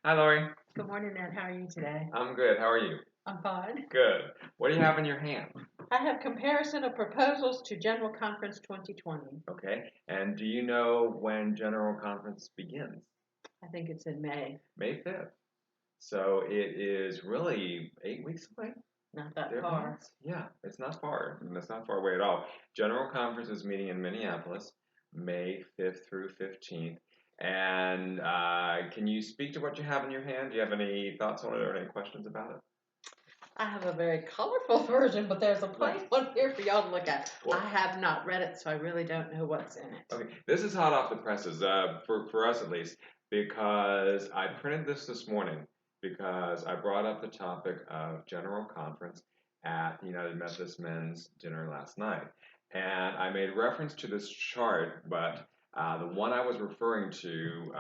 Hi, Lori. Good morning, Ed. How are you today? I'm good. How are you? I'm fine. Good. What do you have in your hand? I have comparison of proposals to General Conference 2020. Okay. And do you know when General Conference begins? I think it's in May. May 5th. So it is really 8 weeks away. Not that far. Thereabouts. Yeah, it's not far. And it's not far away at all. General Conference is meeting in Minneapolis, May 5th through 15th. And can you speak to what you have in your hand? Do you have any thoughts on it or any questions about it? I have a very colorful version, but there's a Yeah. plain one here for y'all to look at. Well, I have not read it, so I really don't know what's in it. okay, this is hot off the presses, for us at least, because I printed this morning because I brought up the topic of General Conference at the United Methodist Men's dinner last night. And I made reference to this chart, but the one I was referring to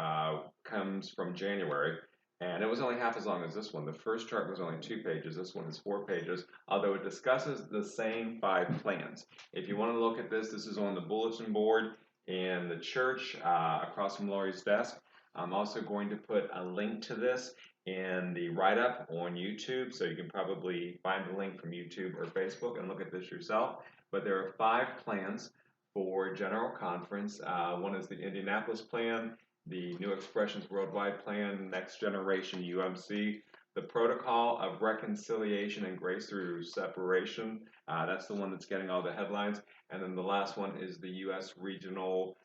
comes from January, and it was only half as long as this one. The first chart was only 2 pages, this one is 4 pages, although it discusses the same 5 plans. If you want to look at this is on the bulletin board in the church across from Lori's desk. I'm also going to put a link to this in the write-up on YouTube, so you can probably find the link from YouTube or Facebook and look at this yourself. But there are 5 plans for General Conference. One is the Indianapolis plan, the New Expressions Worldwide plan, Next Generation UMC, the Protocol of Reconciliation and Grace Through Separation. That's the one that's getting all the headlines. And then the last one is the U.S. Regional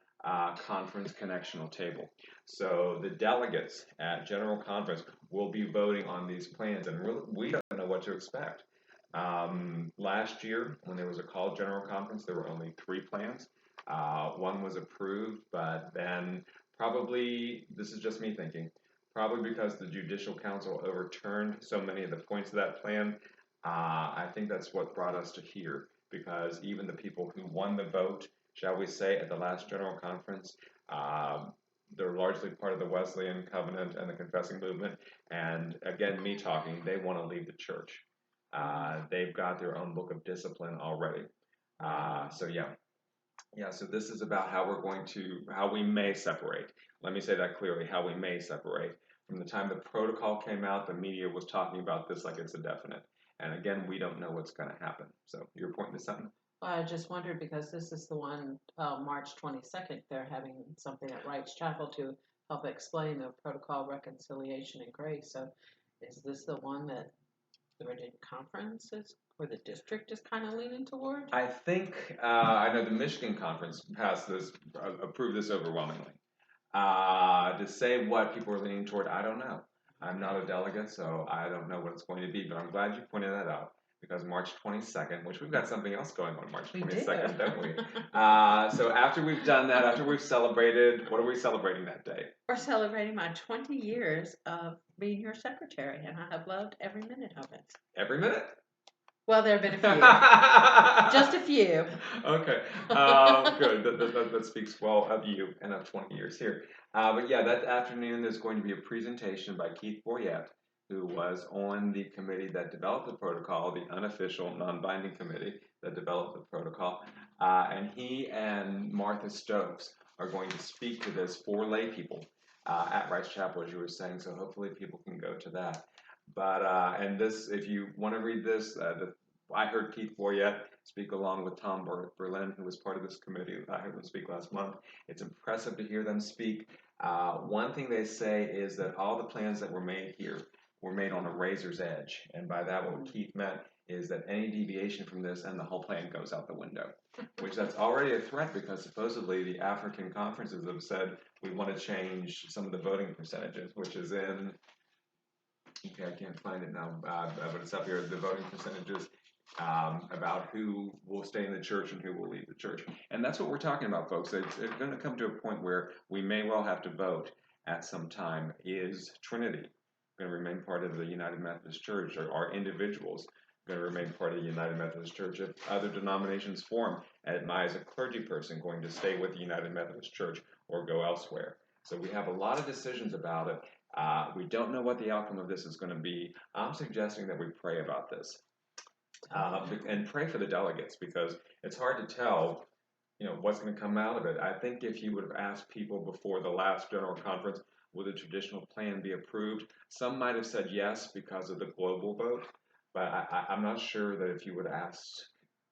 Conference Connectional Table. So the delegates at General Conference will be voting on these plans, and we don't know what to expect. Last year, when there was a called General Conference, there were only 3 plans. One was approved, but then probably, this is just me thinking, probably because the Judicial Council overturned so many of the points of that plan, I think that's what brought us to here, because even the people who won the vote, shall we say, at the last General Conference, they're largely part of the Wesleyan Covenant and the Confessing Movement. And again, me talking, they want to leave the church. They've got their own book of discipline already. So yeah. So this is about how we may separate. Let me say that clearly: how we may separate. From the time the protocol came out, the media was talking about this like it's a definite. And again, we don't know what's going to happen. So you're pointing to something. I just wondered because this is the one, March 22nd, they're having something at Wrights Chapel to help explain the protocol, reconciliation, and grace. So is this the one that the Virginia Conference is, or the district is kind of leaning toward? I think I know the Michigan Conference approved this overwhelmingly. To say what people are leaning toward, I don't know. I'm not a delegate, so I don't know what it's going to be, but I'm glad you pointed that out because March 22nd, which we've got something else going on March 22nd, don't we? So after we've done that, after we've celebrated, what are we celebrating that day? We're celebrating my 20 years of being your secretary, and I have loved every minute of it. Every minute? Well, there have been a few. Just a few. Okay. Good. That speaks well of you and of 20 years here. But yeah, that afternoon there's going to be a presentation by Keith Boyette, who was on the committee that developed the protocol, the unofficial, non-binding committee that developed the protocol. And he and Martha Stokes are going to speak to this for lay people at Rice Chapel, as you were saying. So hopefully people can go to that. But and this, if you want to read this, I heard Keith Boyette speak along with Tom Berlin, who was part of this committee. I heard them speak last month. It's impressive to hear them speak. One thing they say is that all the plans that were made here were made on a razor's edge, and by that what Keith meant is that any deviation from this and the whole plan goes out the window, which that's already a threat because supposedly the African conferences have said we want to change some of the voting percentages, which is in. Okay, I can't find it now, but it's up here. The voting percentages about who will stay in the church and who will leave the church. And that's what we're talking about, folks. It's going to come to a point where we may well have to vote at some time. Is Trinity going to remain part of the United Methodist Church, or are individuals going to remain part of the United Methodist Church? If other denominations form, am I as a clergy person going to stay with the United Methodist Church or go elsewhere? So we have a lot of decisions about it. We don't know what the outcome of this is going to be. I'm suggesting that we pray about this and pray for the delegates because it's hard to tell, what's going to come out of it. I think if you would have asked people before the last general conference, Will the traditional plan be approved? Some might have said yes because of the global vote, but I'm not sure that if you would ask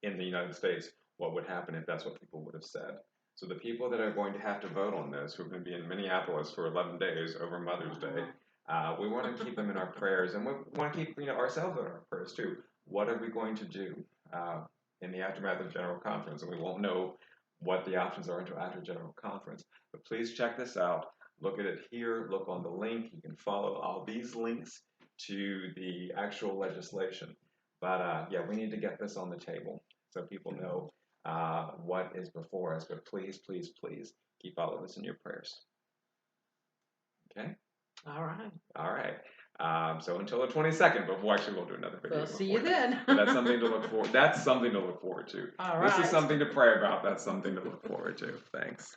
in the United States what would happen if that's what people would have said. So the people that are going to have to vote on this, who are going to be in Minneapolis for 11 days over Mother's Day, we want to keep them in our prayers, and we want to keep ourselves in our prayers too. What are we going to do in the aftermath of General Conference? And we won't know what the options are until after General Conference. But please check this out. Look at it here. Look on the link. You can follow all these links to the actual legislation. But yeah, we need to get this on the table so people know what is before us. But please, please, please keep all of us in your prayers. Okay? All right. All right. So until the 22nd, but we'll do another video. We'll see you then. But that's something to look forward. That's something to look forward to. All This right. is something to pray about. That's something to look forward to. Thanks.